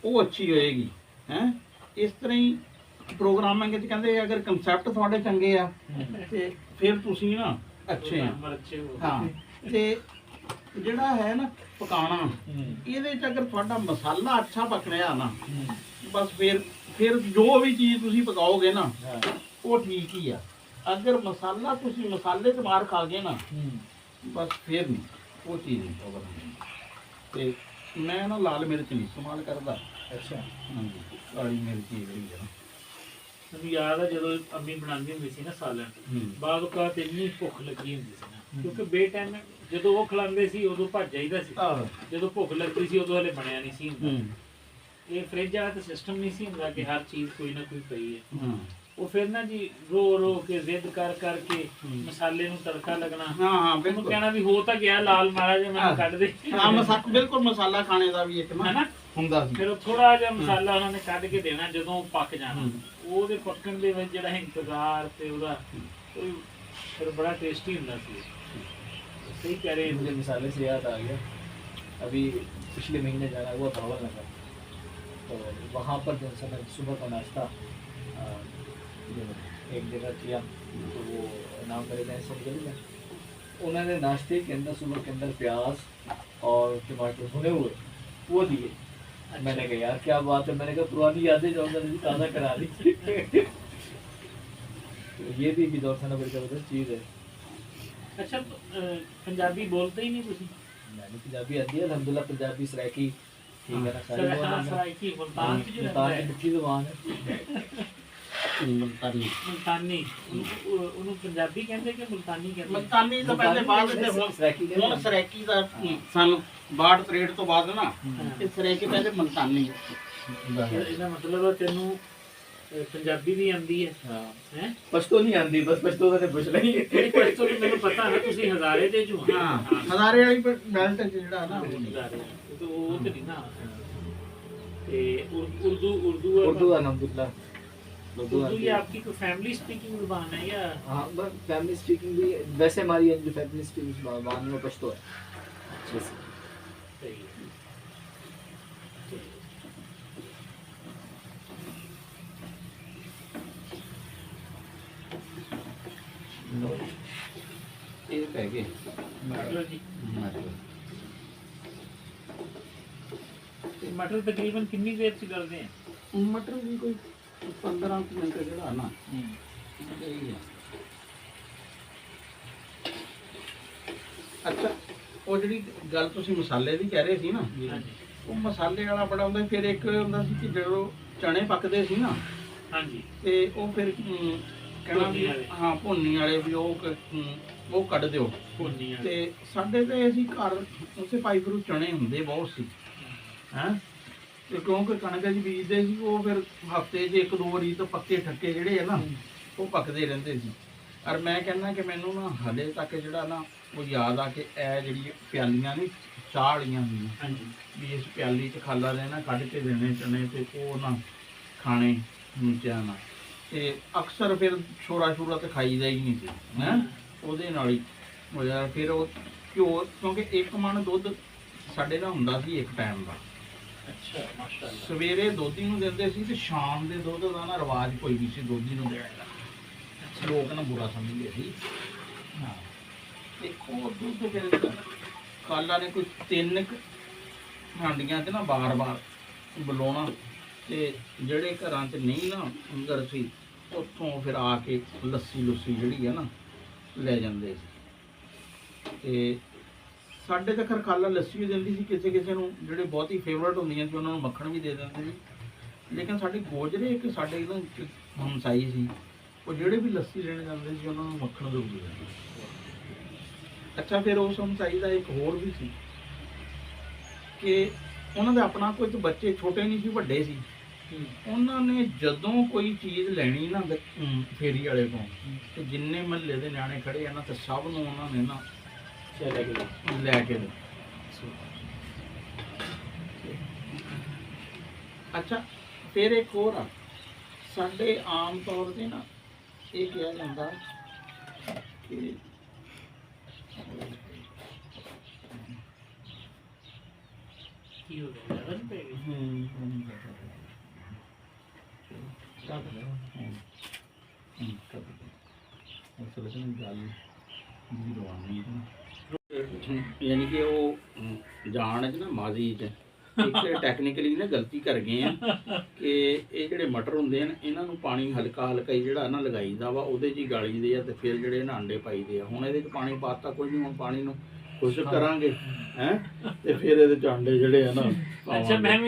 वो अच्छी होएगी है। इस तरह ही प्रोग्रामिंग कहते अगर कंसैप्ट थोड़े चंगे आ ते फिर तुसी ना अच्छे हैं। अच्छे हो हाँ ते ਜਿਹੜਾ ਹੈ ਨਾ ਪਕਾਣਾ ਇਹਦੇ ਚ ਅਗਰ ਤੁਹਾਡਾ ਮਸਾਲਾ ਅੱਛਾ ਪਕੜਿਆ ਨਾ ਬਸ ਫਿਰ ਜੋ ਵੀ ਚੀਜ਼ ਤੁਸੀਂ ਪਕਾਓਗੇ ਨਾ ਉਹ ਠੀਕ ਹੀ ਆ। ਅਗਰ ਮਸਾਲਾ ਤੁਸੀਂ ਮਸਾਲੇ ਚ ਮਾਰ ਖਾ ਗਏ ਨਾ ਬਸ ਫਿਰ ਨਹੀਂ ਉਹ ਚੀਜ਼ ਨਹੀਂ ਪਕੜਨੀ। ਤੇ ਮੈਂ ਨਾ ਲਾਲ ਮਿਰਚ ਨਹੀਂ ਇਸਤੇਮਾਲ ਕਰਦਾ। ਅੱਛਾ ਹਾਂਜੀ ਕਾਲੀ ਮਿਰਚ ਜਿਹੜੀ ਹੈ ਮੈਨੂੰ ਯਾਦ ਆ ਜਦੋਂ ਅੰਮੀ ਬਣਾਉਂਦੀ ਹੁੰਦੀ ਸੀ ਨਾ ਸਾਲਣ, ਬਾਅਦ ਔਕਾਤ ਇੰਨੀ ਭੁੱਖ ਲੱਗੀ ਹੁੰਦੀ ਸੀ ਨਾ, ਕਿਉਂਕਿ ਬੇਟਾਈਮ ਜਦੋਂ ਉਹ ਖਿਲਾਉਂਦੇ ਸੀ ਉਦੋਂ ਭੱਜ ਜਾਈਦਾ ਸੀ, ਜਦੋਂ ਭੁੱਖ ਲੱਗਦੀ ਸੀ ਉਦੋਂ ਹਲੇ ਬਣਿਆ ਨਹੀਂ ਸੀ ਹੁੰਦਾ। ਇਹ ਫਰਿੱਜ ਵਾਲਾ ਤਾਂ ਸਿਸਟਮ ਨਹੀਂ ਸੀ ਹੁੰਦਾ ਕਿ ਹਰ ਚੀਜ਼ ਕੋਈ ਨਾ ਕੋਈ ਪਈ ਹੈ। ਉਹ ਫਿਰ ਨਾ ਜੀ ਰੋ ਕੇ ਜ਼ਿੱਦ ਕਰ ਕਰਕੇ ਮਸਾਲੇ ਨੂੰ ਤੜਕਾ ਲੱਗਣਾ। ਹਾਂ ਉਹਨੂੰ ਕਹਿਣਾ ਵੀ ਹੋ ਤਾਂ ਗਿਆ ਲਾਲ ਮਾੜਾ ਜਿਹਾ ਮੈਨੂੰ ਕੱਢ ਦੇ। ਹਾਂ ਬਿਲਕੁਲ ਮਸਾਲਾ ਖਾਣੇ ਦਾ ਵੀ ਇੱਕ ਨਾ ਹੁੰਦਾ ਸੀ। ਫਿਰ ਥੋੜਾ ਜਿਹਾ ਮਸਾਲਾ ਉਹਨਾਂ ਨੇ ਕੱਢ ਕੇ ਦੇਣਾ ਜਦੋਂ ਪੱਕ ਜਾਣਾ। ਉਹਦੇ ਪੱਕਣ ਦੇ ਵਿੱਚ ਜਿਹੜਾ ਇੰਤਜ਼ਾਰ ਤੇ ਉਹਦਾ फिर बड़ा टेस्टी होता है। सही कह रहे हैं। मुझे मिसाले से याद आ गया, अभी पिछले महीने जाना हुआ भावर नगर, तो वहाँ पर जो है मैं सुबह का नाश्ता एक जगह किया, तो वो नाम करे जाए सब जगह में, उन्होंने नाश्ते के अंदर सुबह के अंदर प्याज और टमाटर भुने हुए वो दिए। मैंने कहा यार क्या बात है, मैंने कहा पुरानी यादें जो हमने ताज़ा करा दी। तो ये भी जोरसाना बड़ी ज़बरदस्त चीज़ है। अच्छा पंजाबी बोलते ही नहीं तुसी? मैंने पंजाबी आती है अल्हम्दुलिल्लाह, पंजाबी सराइकी ठीक है ना, सारी हाँ, ज़ुबान है। सराइकी मुल्तान की जो रहता मुल्तान है की मिठी ज़ुबान है। ਮੁਲਤਾਨੀ मुल्तानी ਉਹਨੂੰ ਪੰਜਾਬੀ ਕਹਿੰਦੇ ਕਿ ਮੁਲਤਾਨੀ ਕਹਿੰਦੇ? ਮੁਲਤਾਨੀ ਤਾਂ ਪਹਿਲੇ ਬਾਅਦ ਵਿੱਚ सराइकी के ਹੁਣ ਸਰੈਕੀ ਦਾ ਸਨ 62 63 ਤੋਂ ਬਾਅਦ ਨਾ ਇਹ ਸਰੈਕੀ ਪਹਿਲੇ ਮੁਲਤਾਨੀ ਇਹਦਾ ਮਤਲਬ ਹੈ ਤੈਨੂੰ ਪੰਜਾਬੀ ਵੀ ਆਉਂਦੀ ਹੈ हाँ ਹੈ? पश्तो नहीं आती, बस पश्तो तो पुछ नहीं ਜਿਹੜੀ ਪਸ਼ਤੋ ਦੀ ਮੈਨੂੰ ਪਤਾ ਨਾ ਤੁਸੀਂ ਹਜ਼ਾਰੇ ਦੇ ਜੋ ਹਾਂ ਹਜ਼ਾਰੇ ਵਾਲੀ ਬੈਲਟ ਜਿਹੜਾ ਨਾ ਉਹ ਨਹੀਂ। ਹਜ਼ਾਰੇ ਤੇ ਉਹ ਤੇ ਨਹੀਂ ਨਾ। ਤੇ ਉਰਦੂ उर्दू अल्हम्दुलिल्लाह उर्दू ये आपकी कोई फैमिली स्पीकिंग जुबान है या? हाँ बस फैमिली स्पीकिंग भी वैसे हमारी जो फैमिली स्पीकिंग जुबान है वो पश्तो है। सही है। ਇਹ ਪੈ ਗਏ मटर जी मटर तकरीबन कितनी देर से करते हैं? ਮਟਰ ਵੀ ਕੋਈ 15 ਮਿੰਟ ਜਿਹੜਾ ਨਾ ਇਹ ਹੈ। ਅੱਛਾ ਉਹ ਜਿਹੜੀ ਗੱਲ ਤੁਸੀਂ ਮਸਾਲੇ ਦੀ ਕਹਿ ਰਹੇ ਸੀ ਨਾ, हाँ जी ਉਹ ਮਸਾਲੇ ਵਾਲਾ ਬੜਾ ਹੁੰਦਾ। ਫਿਰ ਇੱਕ ਹੁੰਦਾ ਸੀ ਕਿ ਜਦੋਂ ਚਣੇ ਪੱਕਦੇ ਸੀ ਨਾ हाँ जी ਤੇ ਉਹ ਫਿਰ ਕਹਿਣਾ ਵੀ ਭੁੰਨੀ ਵਾਲੇ। ਹਾਂ ਭੁੰਨੀ ਵਾਲੇ ਵੀ ਉਹ ਕੱਢ ਦਿਓ। भुनी ਤੇ ਸਾਡੇ ਤੇ ਅਸੀਂ ਘਰ ਉਸੇ ਪਾਈ ਫਿਰੂ ਚਣੇ ਹੁੰਦੇ ਬਹੁਤ ਸੀ ਹੈਂ, ਤੇ ਕਿਉਂਕਿ ਕਣਕ ਜੀ ਬੀਜਦੇ ਸੀ ਉਹ ਫਿਰ ਹਫਤੇ 'ਚ ਇੱਕ ਦੋ ਵਾਰੀ ਤਾਂ ਪੱਕੇ ਠੱਕੇ ਜਿਹੜੇ ਆ ਨਾ ਉਹ ਪੱਕਦੇ ਰਹਿੰਦੇ ਸੀ। ਔਰ ਮੈਂ ਕਹਿੰਦਾ ਕਿ ਮੈਨੂੰ ਨਾ ਹਾਲੇ ਤੱਕ ਜਿਹੜਾ ਨਾ ਉਹ ਯਾਦ ਆ ਕਿ ਇਹ ਜਿਹੜੀ ਪਿਆਲੀਆਂ ਨੇ ਚਾਹ ਵਾਲੀਆਂ ਹੁੰਦੀਆਂ हाँ जी ਵੀ ਇਸ ਪਿਆਲੀ 'ਚ ਖਾਲਾ ਲੈਣਾ ਕੱਢ ਕੇ ਦੇਣੇ ਚਣੇ ਤੇ ਉਹ ਨਾ ਖਾਣੇ ਮੁੰਚਿਆਂ ਨਾਲ। ਤੇ ਅਕਸਰ ਫਿਰ ਛੋਰਾ ਛੋਰਾ ਤੇ ਖਾਈਦਾ ਹੀ ਨਹੀਂ ਸੀ ਹੈਂ, ਉਹਦੇ ਨਾਲ ਹੀ ਹੋ ਜਾਂਦਾ। ਫਿਰ ਉਹ ਘਿਓ ਕਿਉਂਕਿ ਇੱਕ ਮਣ ਦੁੱਧ ਸਾਡੇ ਨਾਲ ਹੁੰਦਾ ਸੀ ਇੱਕ ਟਾਈਮ ਦਾ। अच्छा माशाल्लाह। ਸਵੇਰੇ ਦੋਧੀ ਨੂੰ ਦਿੰਦੇ ਸੀ ਤੇ ਸ਼ਾਮ ਦੇ ਦੁੱਧ ਦਾ ਨਾ ਰਿਵਾਜ ਕੋਈ ਨਹੀਂ ਸੀ ਦੋਧੀ ਨੂੰ ਦੇਣ ਦਾ। ਲੋਕ ਨਾ ਬੁਰਾ ਸਮਝਦੇ ਸੀ। ਹਾਂ ਤੇ ਉਹ ਦੁੱਧ ਫਿਰ ਕਾਲਾ ਨੇ ਕੋਈ 3 ਹਾਂਡੀਆਂ ਤੇ ਨਾ ਬਾਰ-ਬਾਰ ਬੁਲਾਉਣਾ ਤੇ ਜਿਹੜੇ ਘਰਾਂ 'ਚ ਨਹੀਂ ਨਾ ਅੰਦਰ ਸੀ ਉੱਥੋਂ ਫਿਰ ਆ ਕੇ ਲੱਸੀ ਲੁੱਸੀ ਜਿਹੜੀ ਹੈ ਨਾ ਲੈ ਜਾਂਦੇ ਸੀ। ਤੇ ਸਾਡੇ ਤਾਂ ਖਰ ਖਾਲਾ ਲੱਸੀ ਵੀ ਦਿੰਦੀ ਸੀ, ਕਿਸੇ ਕਿਸੇ ਨੂੰ ਜਿਹੜੇ ਬਹੁਤ ਹੀ ਫੇਵਰਟ ਹੁੰਦੀਆਂ ਸੀ ਉਹਨਾਂ ਨੂੰ ਮੱਖਣ ਵੀ ਦੇ ਦਿੰਦੇ ਸੀ। ਲੇਕਿਨ ਸਾਡੇ ਗੋਜਰੇ ਇੱਕ ਸਾਡੇ ਨਾ ਹਮਸਾਈ ਸੀ, ਉਹ ਜਿਹੜੇ ਵੀ ਲੱਸੀ ਲੈਣ ਜਾਂਦੇ ਸੀ ਉਹਨਾਂ ਨੂੰ ਮੱਖਣ ਦਿੰਦੇ ਸੀ। ਅੱਛਾ ਫਿਰ ਉਸ ਹਮਸਾਈ ਦਾ ਇੱਕ ਹੋਰ ਵੀ ਸੀ ਕਿ ਉਹਨਾਂ ਦਾ ਆਪਣਾ ਕੋਈ ਬੱਚੇ ਛੋਟੇ ਨਹੀਂ ਸੀ ਵੱਡੇ ਸੀ। ਉਹਨਾਂ ਨੇ ਜਦੋਂ ਕੋਈ ਚੀਜ਼ ਲੈਣੀ ਨਾ ਫੇਰੀ ਵਾਲੇ ਕੋਲ ਤੇ ਜਿੰਨੇ ਮਹੱਲੇ ਦੇ ਨਿਆਣੇ ਖੜੇ ਆ ਨਾ ਤੇ ਸਭ ਨੂੰ ਉਹਨਾਂ ਨੇ ਨਾ ਲੈ ਕੇ ਦੇ। ਅੱਛਾ ਫਿਰ ਇੱਕ ਹੋਰ ਆ ਸਾਡੇ ਆਮ ਤੌਰ ਤੇ ਨਾ ਇਹ ਕਿਹਾ ਜਾਂਦਾ ਕਿ की हो गया लगन पे गई? ਯਾਨੀ ਕਿ ਉਹ ਜਾਣ ਚ ਨਾ ਮਾਜ਼ੀ ਚ ਇੱਕ ਟੈਕਨੀਕਲੀ ਨਾ ਗਲਤੀ ਕਰ ਗਏ ਆ ਕਿ ਇਹ ਜਿਹੜੇ ਮਟਰ ਹੁੰਦੇ ਹਨ ਇਹਨਾਂ ਨੂੰ ਪਾਣੀ ਹਲਕਾ ਹਲਕਾ ਹੀ ਜਿਹੜਾ ਨਾ ਲਗਾਈਦਾ ਵਾ ਉਹਦੇ 'ਚ ਹੀ ਗਾਲੀ ਦੇ ਆ ਤੇ ਫਿਰ ਜਿਹੜੇ ਇਹਨਾਂ ਅੰਡੇ ਪਾਈਦੇ ਆ। ਹੁਣ ਇਹਦੇ 'ਚ ਪਾਣੀ ਪਾਤਾ ਕੋਈ ਨਹੀਂ, ਹੁਣ ਪਾਣੀ ਨੂੰ ਖੁਸ਼ ਕਰਾਂਗੇ ਹੈ ਤੇ ਫਿਰ ਇਹਦੇ 'ਚ ਅੰਡੇ ਜਿਹੜੇ ਆ ਨਾ ਅੱਛਾ ਮੈਂ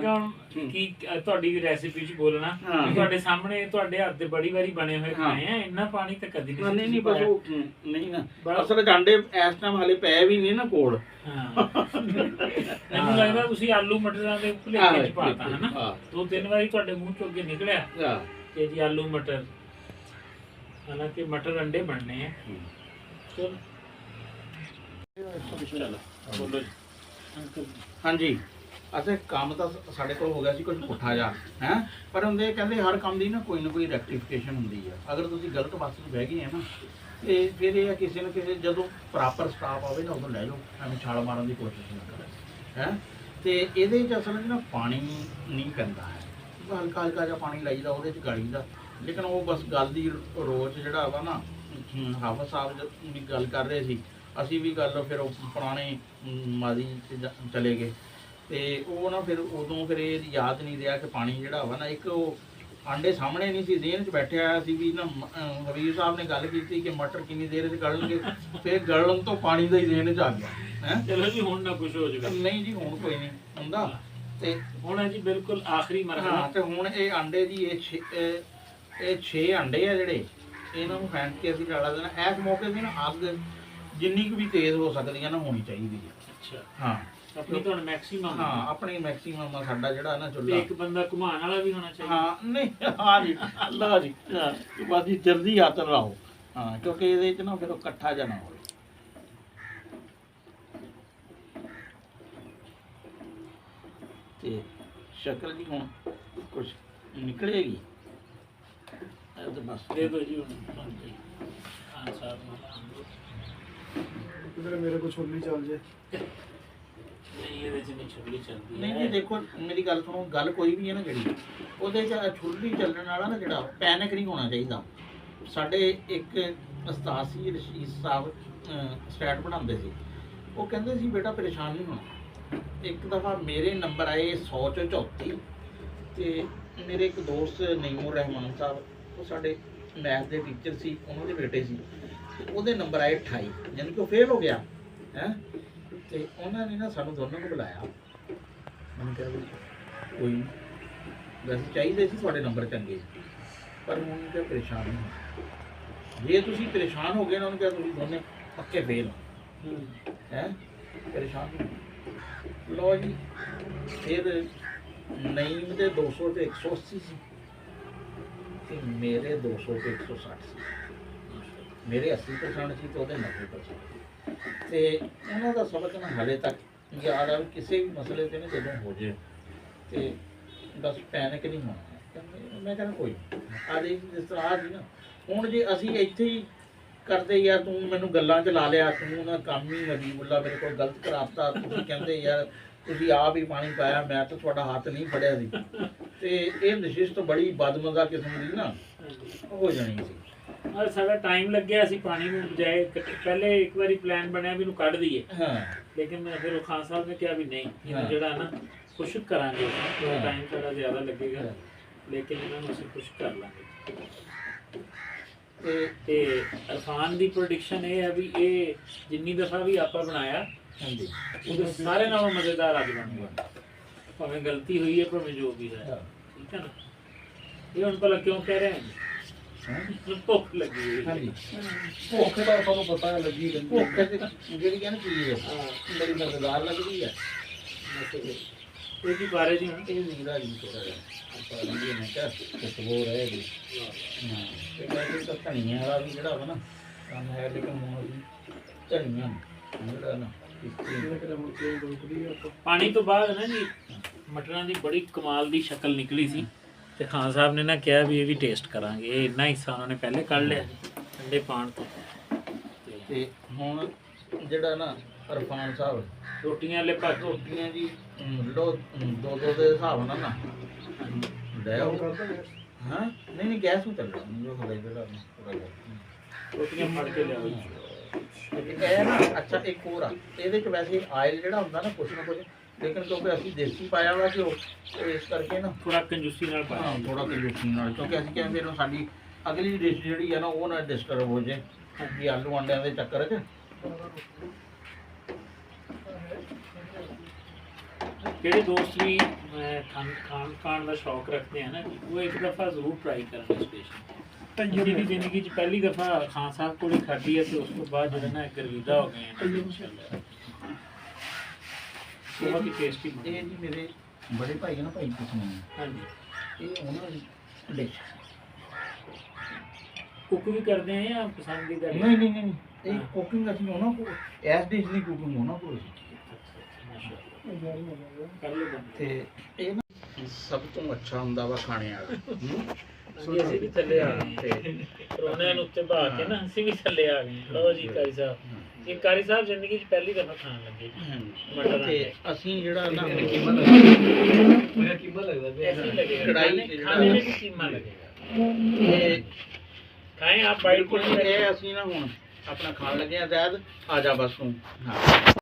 ਕਹਾਂ ਕਿ ਤੁਹਾਡੀ ਰੈਸਿਪੀ 'ਚ ਬੋਲਣਾ ਹਾਂ। ਤੁਹਾਡੇ ਸਾਹਮਣੇ ਤੁਹਾਡੇ ਹੱਥ ਦੇ ਬੜੀ ਵਾਰੀ ਬਣੇ ਹੋਏ ਖਾਏ ਆ, ਇੰਨਾ ਪਾਣੀ ਤਾਂ ਕਦੀ ਨਹੀਂ ਨਹੀਂ ਬਸ ਉਹ ਨਹੀਂ ਨਾ ਅਸਲ 'ਚ ਅੰਡੇ ਇਸ ਟਾਈਮ ਹਾਲੇ ਪਏ ਵੀ ਨਹੀਂ ਨਾ ਕੋਲ। ਹਾਂ ਮੈਨੂੰ ਲੱਗਦਾ ਤੁਸੀਂ ਆਲੂ ਮਟਰਾਂ ਦੇ ਭੁਲੇਖੇ 'ਚ ਪਾਤਾ ਹੈ ਨਾ, 2-3 ਵਾਰੀ ਤੁਹਾਡੇ ਮੂੰਹ 'ਚੋਂ ਅੱਗੇ ਨਿਕਲਿਆ ਕਿ ਜੀ ਆਲੂ ਮਟਰ, ਹਾਲਾਂਕਿ ਮਟਰ ਅੰਡੇ ਬਣਨੇ ਆ। ਚਲੋ ਬੋਲੋ ਜੀ। ਹਾਂਜੀ ਅਸੀਂ ਕੰਮ ਤਾਂ ਸਾਡੇ ਕੋਲ ਹੋ ਗਿਆ ਸੀ ਕੁਝ ਪੁੱਠਾ ਜਾ ਹੈ, ਪਰ ਹੁੰਦੇ ਕਹਿੰਦੇ ਹਰ ਕੰਮ ਦੀ ਨਾ ਕੋਈ ਰੈਕਟੀਫਿਕੇਸ਼ਨ ਹੁੰਦੀ ਆ। ਅਗਰ ਤੁਸੀਂ ਗਲਤ ਪਾਸੇ ਨੂੰ ਬਹਿ ਗਏ ਆ ਨਾ ਤੇ ਫਿਰ ਇਹ ਆ ਕਿਸੇ ਨਾ ਕਿਸੇ ਜਦੋਂ ਪ੍ਰੋਪਰ ਸਟਾਫ ਆਵੇ ਨਾ ਉਦੋਂ ਲੈ ਜਾਓ, ਐਵੇਂ ਛਾਲ ਮਾਰਨ ਦੀ ਕੋਸ਼ਿਸ਼ ਨਾ ਕਰੋ ਹੈ। ਤੇ ਇਹਦੇ 'ਚ ਅਸਲ 'ਚ ਨਾ ਪਾਣੀ ਨਹੀਂ ਪੈਂਦਾ ਹੈ, ਹਲਕਾ ਹਲਕਾ ਜਿਹਾ ਪਾਣੀ ਲਾਈਦਾ ਉਹਦੇ 'ਚ ਗਾਲੀ ਦਾ। ਲੇਕਿਨ ਉਹ ਬਸ ਗੱਲ ਦੀ ਰੋਚ ਜਿਹੜਾ ਵਾ ਨਾ ਹਾਫਿਜ਼ ਸਾਹਿਬ ਵੀ ਗੱਲ ਕਰ ਰਹੇ ਸੀ, ਅਸੀਂ ਵੀ ਗੱਲ ਫਿਰ ਉਹ ਪੁਰਾਣੇ ਮਾਦੀ 'ਚ ਚਲੇ ਗਏ। ਤੇ ਉਹ ਨਾ ਫਿਰ ਉਦੋਂ ਫਿਰ ਇਹ ਯਾਦ ਨਹੀਂ ਰਿਹਾ ਕਿ ਪਾਣੀ ਜਿਹੜਾ ਵਾ ਨਾ, ਇੱਕ ਉਹ ਆਂਡੇ ਸਾਹਮਣੇ ਨਹੀਂ ਸੀ, ਜ਼ੇਨ 'ਚ ਬੈਠਿਆ ਹੋਇਆ ਸੀ ਵੀ ਨਾ ਹਬੀਬ ਸਾਹਿਬ ਨੇ ਗੱਲ ਕੀਤੀ ਕਿ ਮਟਰ ਕਿੰਨੀ ਦੇਰ 'ਚ ਗਲਣਗੇ, ਫਿਰ ਗਲਣ ਤੋਂ ਪਾਣੀ ਦਾ ਹੀ ਜ਼ੇਨ 'ਚ ਆ ਗਿਆ ਹੈ। ਚਲੋ ਜੀ ਹੁਣ ਨਾ ਕੁਝ ਹੋ ਜਾਵੇ। ਨਹੀਂ ਜੀ ਹੁਣ ਕੋਈ ਨਹੀਂ ਹੁੰਦਾ। ਤੇ ਹੁਣ ਹੈ ਜੀ ਬਿਲਕੁਲ ਆਖਰੀ ਮਰਹਲਾ। ਹਾਂ, ਤੇ ਹੁਣ ਇਹ ਆਂਡੇ ਜੀ ਇਹ 6 ਆਂਡੇ ਆ ਜਿਹੜੇ, ਇਹਨਾਂ ਨੂੰ ਫੈਂਟ ਕੇ ਅਸੀਂ ਡਾਲਾ ਦੇਣਾ। ਇਸ ਮੌਕੇ 'ਤੇ ਨਾ ਅੱਗ ਜਿੰਨੀ ਕੁ ਵੀ ਤੇਜ਼ ਹੋ ਸਕਦੀ ਹੈ ਨਾ ਹੋਣੀ ਚਾਹੀਦੀ ਹੈ। ਅੱਛਾ, ਹਾਂ ਆਪਣੀ ਤਾਂ ਮੈਕਸਿਮਮ। ਹਾਂ, ਆਪਣੀ ਮੈਕਸਿਮਮ ਸਾਡਾ ਜਿਹੜਾ ਨਾ ਚੁੱਲ੍ਹਾ। ਇੱਕ ਬੰਦਾ ਘੁਮਾਉਣ ਵਾਲਾ ਵੀ ਹੋਣਾ ਚਾਹੀਦਾ। ਹਾਂ ਨਹੀਂ, ਹਾਂ ਜੀ, ਅੱਲਾ ਜੀ, ਬਸ ਜੀ ਜਲਦੀ ਹੱਥ ਲਾਓ। ਹਾਂ, ਕਿਉਂਕਿ ਇਹਦੇ 'ਚ ਨਾ ਫਿਰ ਉਹ ਇਕੱਠਾ ਜਿਹਾ ਨਾ ਹੋਵੇ। ਤੇ ਸ਼ਕਲ ਜੀ ਹੁਣ ਕੁਝ ਨਿਕਲੇਗੀ ਇਹ ਤਾਂ ਬਸ ਦੇ ਦੋ ਜੀ ਹੁਣ ਖਾਨ ਸਾਹਿਬ ਨੂੰ। ਕਿਧਰ ਮੇਰੇ ਕੋ ਛੋਲੀ ਚੱਲ ਜੇ। ਨਹੀਂ ਇਹਦੇ ਚ ਨਹੀਂ ਛੁੱਲੀ ਚੱਲਦੀ। ਨਹੀਂ ਨਹੀਂ, ਦੇਖੋ ਮੇਰੀ ਗੱਲ ਸੁਣੋ, ਗੱਲ ਕੋਈ ਵੀ ਹੈ ਨਾ ਜਿਹੜੀ ਉਹਦੇ 'ਚ ਛੁੱਲੀ ਚੱਲਣ ਵਾਲਾ ਨਾ ਜਿਹੜਾ ਪੈਨਿਕ ਨਹੀਂ ਹੋਣਾ ਚਾਹੀਦਾ। ਸਾਡੇ ਇੱਕ ਉਸਤਾਦ ਸੀ ਰਸ਼ੀਦ ਸਾਹਿਬ, ਸਟੈਟ ਬਣਾਉਂਦੇ ਸੀ, ਉਹ ਕਹਿੰਦੇ ਸੀ ਬੇਟਾ ਪਰੇਸ਼ਾਨ ਨਹੀਂ ਹੋਣਾ। ਇੱਕ ਦਫਾ ਮੇਰੇ ਨੰਬਰ ਆਏ 100 ਚੋਂ 34 ਤੇ ਮੇਰੇ ਇੱਕ ਦੋਸਤ ਨਈਮੁਰ ਰਹਿਮਾਨ ਸਾਹਿਬ, ਉਹ ਸਾਡੇ ਮੈਥ ਦੇ ਟੀਚਰ ਸੀ, ਉਹਨਾਂ ਦੇ ਬੇਟੇ ਸੀ, ਤੇ ਉਹਦੇ ਨੰਬਰ ਆਏ 28, ਯਾਨੀ ਕਿ ਉਹ ਫੇਲ ਹੋ ਗਿਆ ਹੈ। ਤੇ ਉਹਨਾਂ ਨੇ ਨਾ ਸਾਨੂੰ ਦੋਨੋਂ ਨੂੰ ਬੁਲਾਇਆ। ਮੈਨੂੰ ਕਿਹਾ ਵੀ ਕੋਈ ਨਹੀਂ, ਵੈਸੇ ਚਾਹੀਦੇ ਸੀ ਤੁਹਾਡੇ ਨੰਬਰ ਚੰਗੇ, ਪਰ ਉਹਨੂੰ ਕਿਹਾ ਪਰੇਸ਼ਾਨ ਨਹੀਂ ਹੋਣਾ। ਜੇ ਤੁਸੀਂ ਪਰੇਸ਼ਾਨ ਹੋ ਗਏ ਨਾ, ਉਹਨੂੰ ਕਿਹਾ ਤੁਸੀਂ ਦੋਨੇ ਪੱਕੇ ਫੇਲ ਹੋ ਹੈ, ਪਰੇਸ਼ਾਨ ਨਹੀਂ ਹੋਣਾ। ਲਓ ਜੀ, ਫਿਰ ਨਈਮ ਦੇ 200 ਤੇ 180 ਸੀ ਤੇ ਮੇਰੇ 200 ਤੇ 160 ਸੀ। ਮੇਰੇ 80% ਸੀ ਤੇ ਉਹਦੇ 90%। ਤੇ ਉਹਨਾਂ ਦਾ ਸਬਕ ਨਾ ਹਾਲੇ ਤੱਕ ਯਾਦ ਆ ਵੀ ਕਿਸੇ ਵੀ ਮਸਲੇ 'ਤੇ ਨਾ ਜਦੋਂ ਹੋ ਜੇ ਤੇ ਬਸ ਪੈਨਿਕ ਨਹੀਂ ਹੋਣਾ। ਮੈਂ ਕਹਿੰਦਾ ਕੋਈ ਆ ਜੀ, ਜਿਸ ਤਰ੍ਹਾਂ ਆ ਜੀ ਨਾ, ਹੁਣ ਜੇ ਅਸੀਂ ਇੱਥੇ ਹੀ ਕਰਦੇ ਯਾਰ ਤੂੰ ਮੈਨੂੰ ਗੱਲਾਂ 'ਚ ਲਾ ਲਿਆ, ਤੂੰ ਨਾ ਕੰਮ ਹੀ ਹਬੀਬੁੱਲਾ ਮੇਰੇ ਕੋਲ ਗਲਤ ਕਰਾਤਾ, ਤੁਸੀਂ ਕਹਿੰਦੇ ਯਾਰ ਤੁਸੀਂ ਆਪ ਹੀ ਪਾਣੀ ਪਾਇਆ, ਮੈਂ ਤਾਂ ਤੁਹਾਡਾ ਹੱਥ ਨਹੀਂ ਫੜਿਆ ਸੀ, ਤੇ ਇਹ ਨਸ਼ਿਸ਼ਤ ਬੜੀ ਬਦਮਜ਼ਾ ਕਿਸਮ ਦੀ ਨਾ ਹੋ ਜਾਣੀ ਸੀ। ਔਰ ਸਾਡਾ ਟਾਈਮ ਲੱਗਿਆ, ਅਸੀਂ ਪਾਣੀ ਨੂੰ ਬਜਾਏ ਪਹਿਲੇ ਇੱਕ ਵਾਰੀ ਪਲਾਨ ਬਣਿਆ ਵੀ ਇਹਨੂੰ ਕੱਢ ਦਈਏ, ਹਾਂ, ਲੇਕਿਨ ਫਿਰ ਉਹ ਖਾਨ ਸਾਹਿਬ ਨੇ ਕਿਹਾ ਵੀ ਨਹੀਂ, ਇਹਨੂੰ ਹਾਂ। ਜਿਹੜਾ ਨਾ ਖੁਸ਼ਕ ਕਰਾਂਗੇ, ਹਾਂ। ਟਾਈਮ ਥੋੜਾ ਜ਼ਿਆਦਾ ਲੱਗੇਗਾ, ਹਾਂ। ਲੇਕਿਨ ਇਹਨਾਂ ਨੂੰ ਅਸੀਂ ਖੁਸ਼ਕ ਕਰ ਲਾਂਗੇ। ਤੇ ਇਰਫਾਨ ਦੀ ਪ੍ਰੈਡਿਕਸ਼ਨ ਇਹ ਹੈ ਵੀ ਇਹ ਜਿੰਨੀ ਦਫਾ ਵੀ ਆਪਾਂ ਬਣਾਇਆ ਹਾਂਜੀ, ਉਹਦੇ ਸਾਰੇ ਨਾਲੋਂ ਮਜ਼ੇਦਾਰ ਅੱਜ ਬਣੂਗਾ, ਭਾਵੇਂ ਗਲਤੀ ਹੋਈ ਹੈ ਭਾਵੇਂ ਜੋ ਵੀ ਹੈ, ਠੀਕ ਹੈ ਨਾ। ਇਹ ਹੁਣ ਭਲਾ ਕਿਉਂ ਕਹਿ ਰਹੇ ਹਾਂ? ਭੁੱਖ ਲੱਗੀ ਹੋਈ ਹੈ। ਹਾਂਜੀ, ਭੁੱਖ ਦਾ ਤੁਹਾਨੂੰ ਪਤਾ ਲੱਗੀ ਜਾਂਦੀ ਭੁੱਖ ਤੇ ਜਿਹੜੀ ਕਹਿੰਦੇ ਚੀਜ਼ ਹੈ ਬੜੀ ਮਜ਼ੇਦਾਰ ਲੱਗਦੀ ਹੈ। ਇਹ ਕੀ ਬਾਰੇ ਜੀ ਹੁਣ? ਇਹ ਨੀਰਾ ਜੀ ਥੋੜਾ ਜਿਹਾ ਆਪਾਂ ਲੰਘੇ ਨੇ ਕਿਹਾ ਖੁਸ਼ਬੂ ਰਹੇਗੀ। ਹਾਂ, ਤੇ ਵੈਸੇ ਤਾਂ ਧਨੀਆ ਵਾਲਾ ਵੀ ਜਿਹੜਾ ਵਾ ਨਾ ਕੰਮ ਹੈ, ਲੇਕਿਨ ਹੁਣ ਅਸੀਂ ਧਨੀਆ ਜਿਹੜਾ ਨਾ ਪਾਣੀ ਤੋਂ ਬਾਅਦ ਨਾ ਜੀ ਮਟਰਾਂ ਦੀ ਬੜੀ ਕਮਾਲ ਦੀ ਸ਼ਕਲ ਨਿਕਲੀ ਸੀ, ਤੇ ਖਾਨ ਸਾਹਿਬ ਨੇ ਨਾ ਕਿਹਾ ਵੀ ਇਹ ਵੀ ਟੇਸਟ ਕਰਾਂਗੇ। ਇਹ ਇੰਨਾ ਹਿੱਸਾ ਉਹਨਾਂ ਨੇ ਪਹਿਲੇ ਕੱਢ ਲਿਆ ਠੰਡੇ ਪਾਣ ਤੋਂ। ਤੇ ਹੁਣ ਜਿਹੜਾ ਨਾ ਇਰਫਾਨ ਸਾਹਿਬ ਰੋਟੀਆਂ ਵਾਲੇ ਪਾਸ ਰੋਟੀਆਂ ਜੀ ਲੋ ਦੋ ਦੇ ਹਿਸਾਬ ਨਾਲ ਨਾ ਲੈ ਆਓ। ਹਾਂ ਨਹੀਂ ਨਹੀਂ, ਗੈਸ ਨੂੰ ਚੱਲਦਾ ਜੋ ਹਲੇ ਜਿਹੜਾ ਥੋੜਾ ਜਿਹਾ ਰੋਟੀਆਂ ਫੜ ਕੇ ਲਿਆਓ ਜੀ। ਇਹ ਨਾ ਅੱਛਾ ਇੱਕ ਹੋਰ ਆ, ਇਹਦੇ ਚ ਵੈਸੇ ਆਇਲ ਜਿਹੜਾ ਹੁੰਦਾ ਨਾ ਕੁਛ ਨਾ ਕੁਛ, ਲੇਕਿਨ ਕਿਉਂਕਿ ਅਸੀਂ ਦੇਸੀ ਪਾਇਆ ਵਾ ਘਿਓ, ਤੇ ਇਸ ਕਰਕੇ ਨਾ ਥੋੜਾ ਕੰਜੂਸੀ ਨਾਲ ਪਾਇਆ। ਹਾਂ ਥੋੜਾ ਕੰਜੂਸੀ ਨਾਲ, ਕਿਉਂਕਿ ਅਸੀਂ ਕਹਿੰਦੇ ਫਿਰ ਸਾਡੀ ਅਗਲੀ ਡਿਸ਼ ਜਿਹੜੀ ਆ ਨਾ ਉਹ ਨਾ ਡਿਸਟਰਬ ਹੋ ਜੇ ਵੀ ਆਲੂ ਆਂਡਿਆਂ ਦੇ ਚੱਕਰ 'ਚ। ਜਿਹੜੇ ਦੋਸਤ ਵੀ ਖਾਣ ਦਾ ਸ਼ੌਕ ਰੱਖਦੇ ਆ ਨਾ, ਉਹ ਇੱਕ ਦਫਾ ਜ਼ਰੂਰ ਟਰਾਈ ਕਰਨ ਸਪੈਸ਼ਲ। ਜਿਹਦੀ ਜ਼ਿੰਦਗੀ 'ਚ ਪਹਿਲੀ ਦਫਾ ਖਾਨ ਸਾਹਿਬ ਕੋਲ ਹੀ ਖਾਧੀ ਹੈ, ਤੇ ਉਸ ਤੋਂ ਬਾਅਦ ਜਿਹੜਾ ਨਾ ਗਰਵੀਦਾ ਹੋ ਗਏ ਆ ਇੰਸ਼ਾਅੱਲਾ। ਬਹੁਤ ਹੀ ਟੇਸਟੀ ਇਹ ਜੀ ਮੇਰੇ ਬੜੇ ਭਾਈ ਨਾ ਭਾਈ ਪੁੱਛਣੇ, ਹਾਂਜੀ। ਇਹ ਉਹਨਾਂ ਦੀ ਡਿਸ਼ ਕੁੱਕ ਵੀ ਕਰਦੇ ਆ ਜਾਂ ਪਸੰਦੀਦਾ? ਨਹੀਂ ਨਹੀਂ ਨਹੀਂ, ਇਹ ਕੁਕਿੰਗ ਅਸੀਂ ਉਹਨਾਂ ਕੋਲ ਐਸ ਡਿਸ਼ ਦੀ ਕੁਕਿੰਗ ਉਹਨਾਂ ਕੋਲ ਸੀ। ਤੇ ਇਹ ਨਾ ਸਭ ਤੋਂ ਅੱਛਾ ਹੁੰਦਾ ਵਾ ਖਾਣੇ ਵਾਲਾ। ਅਸੀਂ ਵੀ ਥੱਲੇ ਆ ਗਏ, ਪਰੋਣਿਆਂ ਨੂੰ ਉੱਤੇ ਬਾ ਕੇ ਨਾ ਅਸੀਂ ਵੀ ਥੱਲੇ ਆ ਗਏ। ਲਓ ਜੀ ਕਾਰੀ ਸਾਹਿਬ, ਇਹ ਕਾਰੀ ਸਾਹਿਬ ਜ਼ਿੰਦਗੀ 'ਚ ਪਹਿਲੀ ਦਫਾ ਖਾਣ ਲੱਗੇ ਮਟਰ। ਤੇ ਅਸੀਂ ਜਿਹੜਾ ਨਾ ਐਸੀ ਲੱਗੇਗਾ, ਖਾਣੇ में भी कीमा लगेगा। ਖਾਏ ਆਪ ਬਾਈਟ ਬਿਲਕੁਲ ਨਹੀਂ ਇਹ ਅਸੀਂ ਨਾ ਹੁਣ ਆਪਣਾ ਖਾਣ ਲੱਗੇ ਆ ਜ਼ੈਦ ਆ ਜਾ ਬਸ ਤੂੰ ਹਾਂ